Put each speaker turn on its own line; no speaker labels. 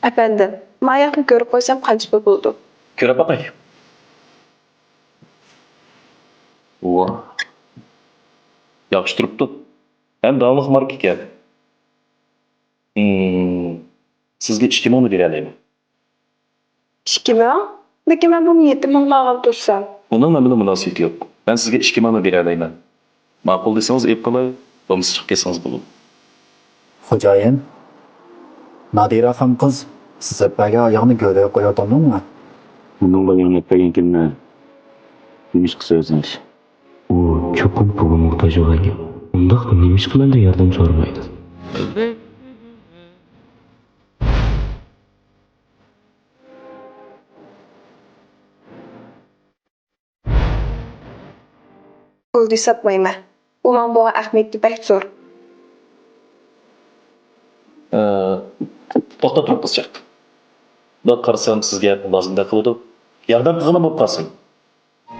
Efendim, mayaqni ko'rib qo'ysam qancha pul bo'ldi?
Ko'rib boqay. Vo. Yaxshi turibdi. Ham davomli marka ekan. Sizga 2 mingni beralayman.
2 ming? Lekin men buni 7 mingga olib tursam.
Bunun bilan münasebeti yo'q. Ben sizga 2 mingni beralayman. Ma'qul desangiz ep qilay, bo'lmasa chiqib ketsangiz bo'ladi.
Xo'jayin, Nadira ham qiz sizlarga oyoqni go'rga qo'yotganmi?
Bunun bayonu etmegen kimler? Demiş kısa özünüz.
O cho'qib pulga muhtoj ekan. Undaq nemish qilanda yordam so'ramaydi.
Pulni sotmayman. U menga ahamiyati bak zo'r.
To'xta turib qizchaq. Bunday qarasam sizga lazımda qiladi. Yordam qilgan bo'lib qolsin.